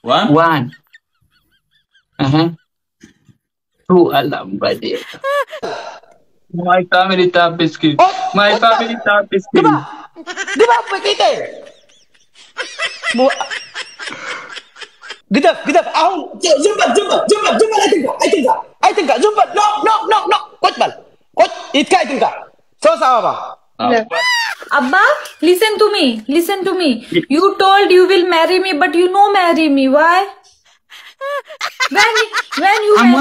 One. One. Two. Alam ba di? My family top skill. My family top skill. Di ba kita? Gidap. Ahun. Jumpa. I think. Jumpa. No. Coach bal. Coach. Itka I think. So sama ba? Abba, listen to me. You told you will marry me, but you no marry me. Why? When you I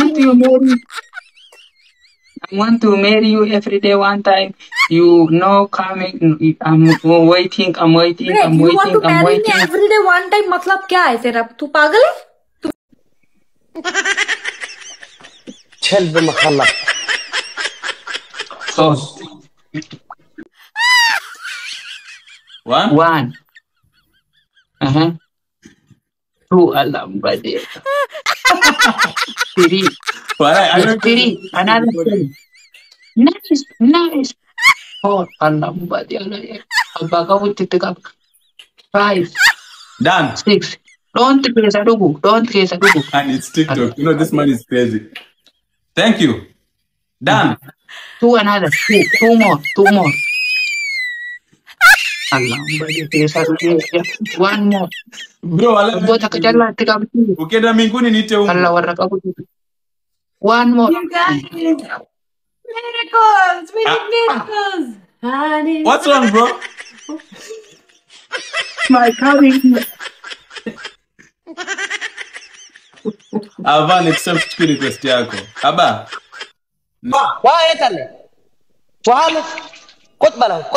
want to marry you every day one time. You know coming. I'm waiting. Great, you want to marry me every day one time? मतलब क्या है तेरा? तू पागल है? चल बमखलक. So. One. Two. Alam ba di? Three. Three. Another three. Nice. Four. Alam ba di? Abaga utitika. Five. Done. Six. Don't create a dugu. And it's TikTok. You know this man is crazy. Thank you. Done. Another. Two more. Allah, one more. Bro, ukenda mbinguni niite Mungu. Allah warakabuti. One more. You guys, miracles. What's wrong, bro? My coming. Ava accept request yako. Aba. Why etale? Wale. Coach bal.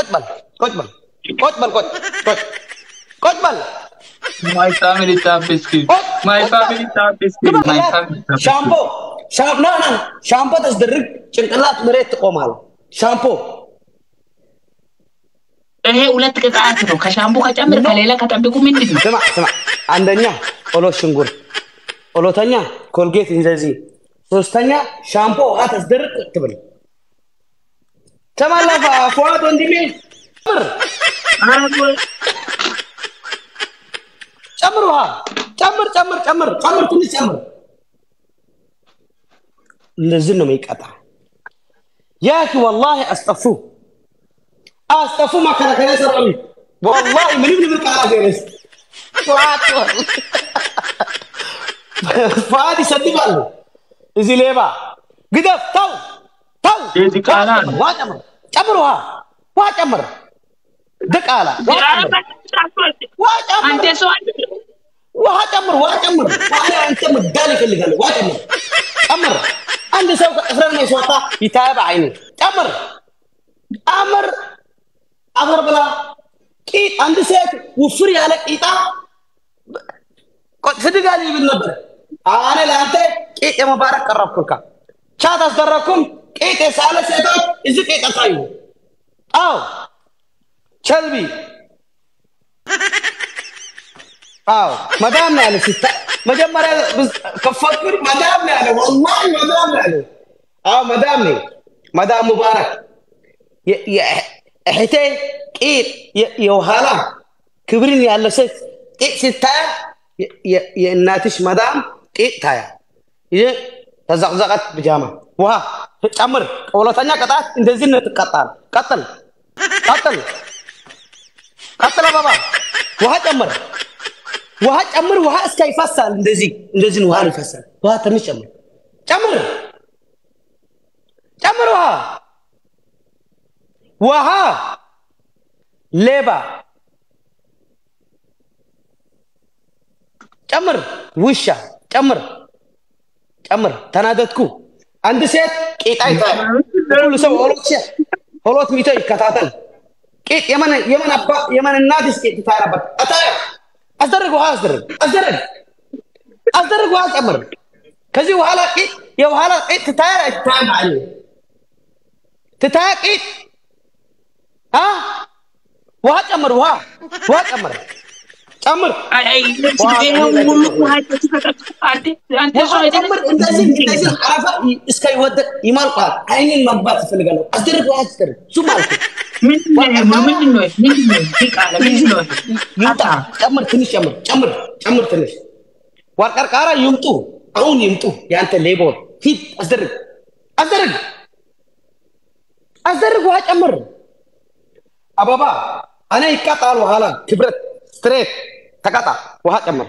My family top skill. Shampoo تصدرك شنكلات مريت قمال. Shampoo. ulat kita atur. Kashambu kacamber kalela katambe kumindi. Sama. Andanya olo shungur. Olo tanya Colgate inzazi. Sostanya shampoo تصدرك تبل. Sama la fuad ondimi. ጨምር ትንሽ ጨምር ለዚህ ነው የሚቀጣ ያኪ والله አስጠፉ ማከራከረ ሰራዊ والله ምንም ልብቃላ ገረስ ፋዲ ሰድባሉ እዚህ ሌባ ግደፍ ተው እዚህ ቃላ ጨምር ውሃ ጨምር ደቃላ አንተ ሰው ውሃ ጨምር አንተ መዳል ይፈልጋል ውሃ ጨምር አንድ ሰው ከእፍረን ነው ሲወጣ ይታባ አይኑ ጨምር አፈር ብላ ቂጥ አንድ ሴት ውፍር ያለ ቂጣ ስድጋሊ ይብል ነበር አነ ለአንተ ቂጥ የመባረክ ቀረብኩልካ ቻት አስደረኩም ቂጥ የሳለ ሴቶች እዚህ ቂጥ አሳዩ አው ቸልቢ አው መዳም ነው ያለ ሲታ መጀመሪያ ከፈትኩ መዳም ነው ያለ والله መዳም ነው ያለ አው መዳም ሙባረክ እህቴ ቂጥ የውሃላ ክብርን ያለሰት ቂጥ ሲታይ የእናትሽ መዳም ቂጥ ታያ ይሄ ተዘቅዘቀት ቢጃማ ውሃ ጨምር ሁለተኛ ቅጣት እንደዚህ ነው ተቀጣል ቀጥል አባባ ውሃ ጨምር ውሃ እስከ ይፈሳል እንደዚህ ውሃ ይፈሳል ውሃ ትንሽ ጨምር ውሃ ሌባ ጨምር ውሻ ጨምር ተናደድኩ አንድ ሴት ቂጣ ይታል ሁሉ ሰው ሆሎት ሚቶ ይከታተል ቂጥ የመን እናትስ ቂጥ ይታረበት አስደርግ ውሃ ጨምር ከዚህ በኋላ ቂጥ የበኋላ ቂጥ ትታያ ቂጥ ውሃ ጨምር እንደዚህ አረፋ እስከይወደቅ ይማልቃል አይኔን መግባት ይፈልጋለሁ አስደርግ ውሃ ሱም አልኩ ጨምር ትንሽ والقرقارة يمطو أهون يمطو يا أنت ليبور هيد أصدرك وهاج أمر أبابا أنا يكاتل وهلا كبرت ستريت تكاتا وهاج أمر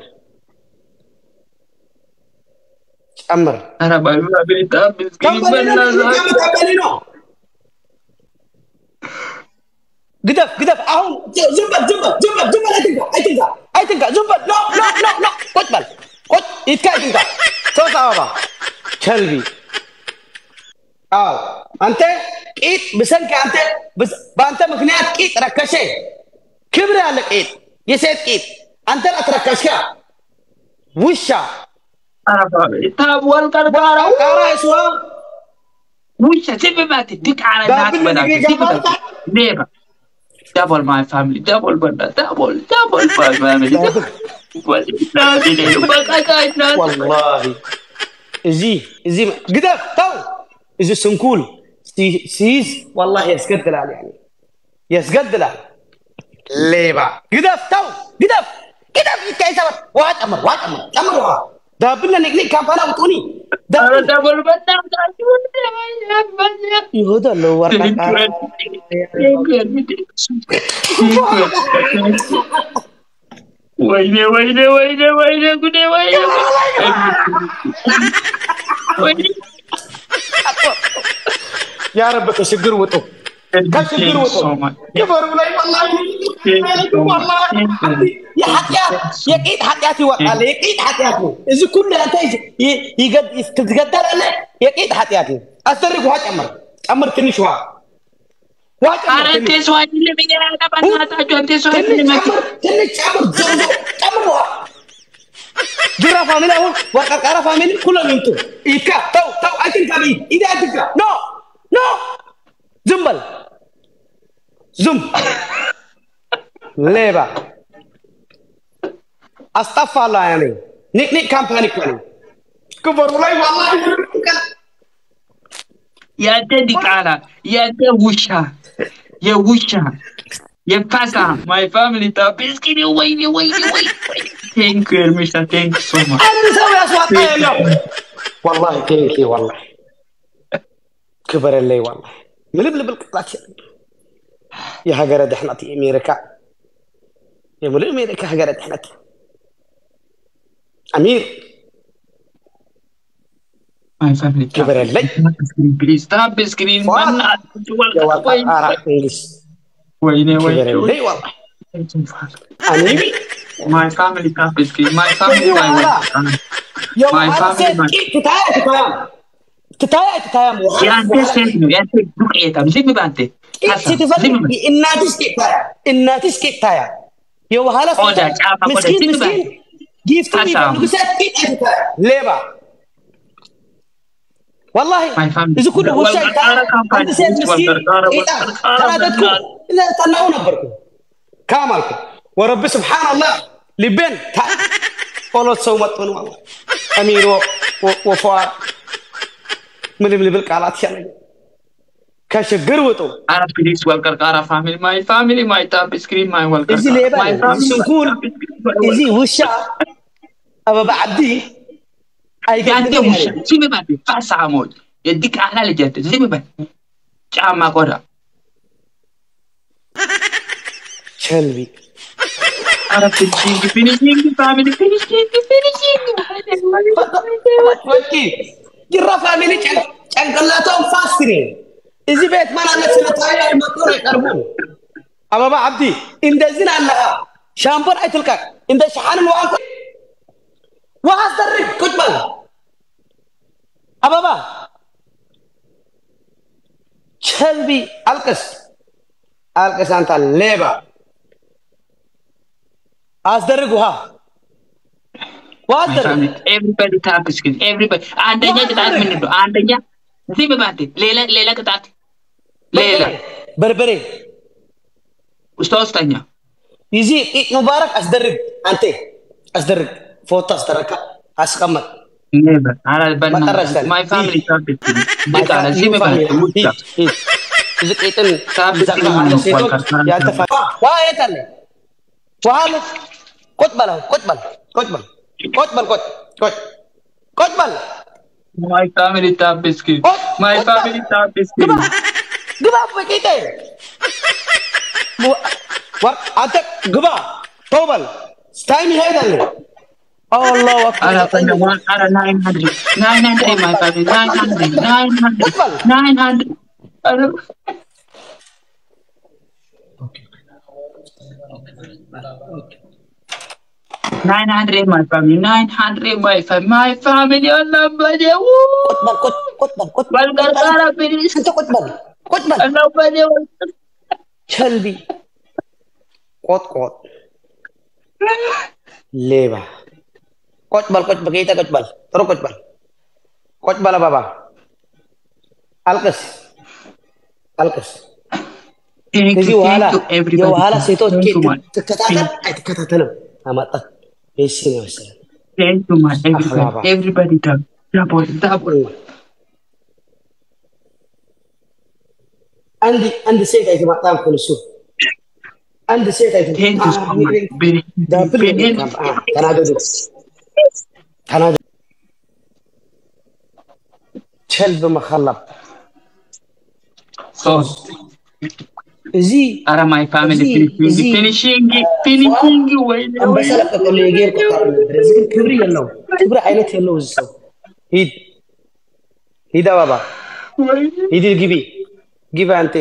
أنا بقول بيتا مسكين كمبلينو قدف أهون زنبل I think زنبل no قط يتكا توسع بابا كلبي أنت إيد بسنك أنت بس بأنت مكنيات إيد ركشة كبر على إيد يسيد إيد أنت لا تركشة وشة أنا بقول تاب والقرقارة كارا إسوا وشة سيبي ما تديك على الناس بدك نيبا double my family double بنا double my family والله إزي قدف تو إزي سنكول سيز والله يسقدل على يعني يسقدل ليبا قدف تو قدف يتكاي سبب واحد أمر ده بنا نقلي كام فانا وتوني أنا double بنا يهودا لو ورقة ويني قولي ويني يا رب تشكر وتو كفر ولا والله يا حياتي وقال يقيد حياتي إذا كنا يتقدر عليه يقيد حياتي أثرك واحد أمر تنشوا أنا تسوى اللي بيجي أنا بنات أجون تسوى اللي ما تنش أمر جرا فاميلي أول وقرقارة فاميلي كلهم ينتو إيكا تو أكين كابي إذا أتكا no زمبل ليبا أستغفر الله يعني نيك كامباني كوني كبر والله يا تديك على يا توشة يا باسا my family تابسكني ويني thank you Ermisha thank you so much أنا مسوي أصوات والله thank you والله كبر اللي والله ملبل بالقطعة يا هجرة دحنتي أمريكا يا ملء أمريكا هجرة دحنتي أمير my family كبر اللي please stop screen من ويني كبر اللي والله أمير my family stop screen my family my family تتايم يا أنت سيدنا يا أنت دقيقة زي ما أنت الناتج كتايا يو هلا مسكين جيفت ليبا والله إذا كنا هو شيء أنت سيد مسكين ثلاثتكم إلا تنعونا بركم كاملكم ورب سبحان الله لبن قولوا تصومتون والله أمير وفؤاد ملي بالقالات شنو كشجر وتو أنا بليز والقرقارة family my top screen my والقرقارة إزي ليبا سنقول إزي وشا أبا بعدي يا أنت وشا زي ما بدي فاس عمود يديك على الجد زي ما بدي جامع قرا شلبي أنا finishing family وكي جرا فاميلي ጭንቅላቷን ፋስትሪ እዚህ ቤት ማን አለ ስለታየ አይመጡር ይቀርቡ አባባ አብዲ እንደዚህ አለ ሻምፖን አይትልቀቅ እንደ ሻሃን ወአንኩ ወአስደርግ ቁጭ በል አባባ ቸልቢ አልቅስ አንተ ሌባ አስደርግ ውሃ everybody tap screen everybody አንደኛ ቅጣት ምን ነው አንደኛ እዚህ በማት ሌላ ቅጣት ሌላ በርበሬ ሶስተኛ ይዚ ሙባረክ አስደርግ አንተ አስደርግ ፎቶ አስደረካ አስቀመጥ ነበር አራ በልና my family tap screen ዲቃላ እዚህ በማት ሙጫ እዚህ ቀይተን ታብ ዘቅማ ያንተ ዋ የታለ ዋ ቁጥ በለው قد بل My family tap biscuit. My family tap biscuit. قبا بكيتي أنت قبا طوبل ستايمي هيدا اللي الله أكبر أنا 900 my family 900 900 my family 900 my family Allah bade قطبل بالقرقرة بليس أنت قطبل Allah bade شلبي قط ليبا قطبل كيتا قطبل ترو قطبل بابا القس Thank كذي you وهلا everybody. يا وهلا سيتوت Thank you, man. تكتاتلم أما بيسيني وسلام Thank you man everybody double عندي سيد يا جماعة تام كل شو عندي سيد يا Thank you so much. تنادي كلب مخلب So, زي are my family finishing أم بسألك أقول لي يجير كتار برزيل كبري يلو كبري عينت يلو زسو هيدا بابا هيدي جيبي أنت